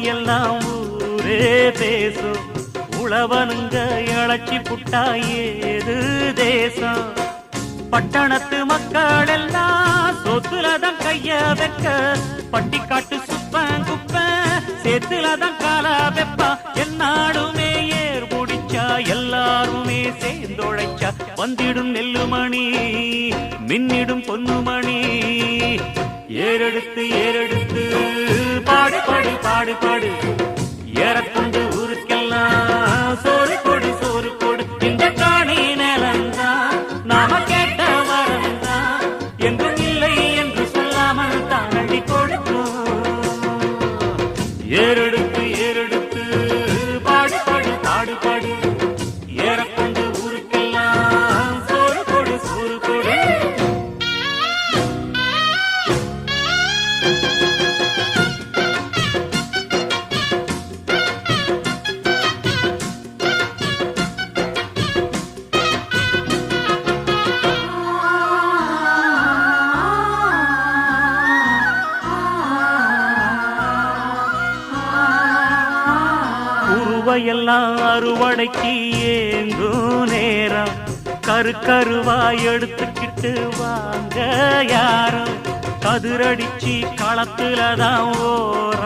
உண்மையெல்லாம் ஊரே பேசும். உழவனுங்க இழைச்சி புட்டா ஏது தேசம்? பட்டணத்து மக்கள் எல்லாம் சொத்துலதான் கைய வைக்க, பட்டிக்காட்டு சுப்பன் குப்பன் சேத்துலதான் காலா வெப்பா. என்னாடுமே ஏர் முடிச்சா எல்லாருமே சேர்ந்தொழைச்சா வந்திடும் நெல்லுமணி மின்னிடும் பொன்னுமணி. ஏறெடுத்து ஏறெடுத்து பாடு பாடு பாடு பாடு, ஏறக்கொண்டு ஊருக்கெல்லாம் சோறு கொடு சோறு கொடு. இந்த காணி நிலந்தான் நாம கேட்ட வரந்தான், என்றும் இல்லை என்று சொல்லாமல் தான் அள்ளி கொடுக்கும். ஏறெடுத்து ஏறெடுத்து பாடு பாடு பாடு பாடு, ஏறக்கொண்டு ஊருக்கெல்லாம் சோறு கொடு சோறு கொடு. உருவையெல்லாம் அறுவடைக்கு ஏங்கும் நேரம், கருவாய் எடுத்துக்கிட்டு வாங்க யாரும். கதிரடிச்சு களத்துலதான் ஓரம்.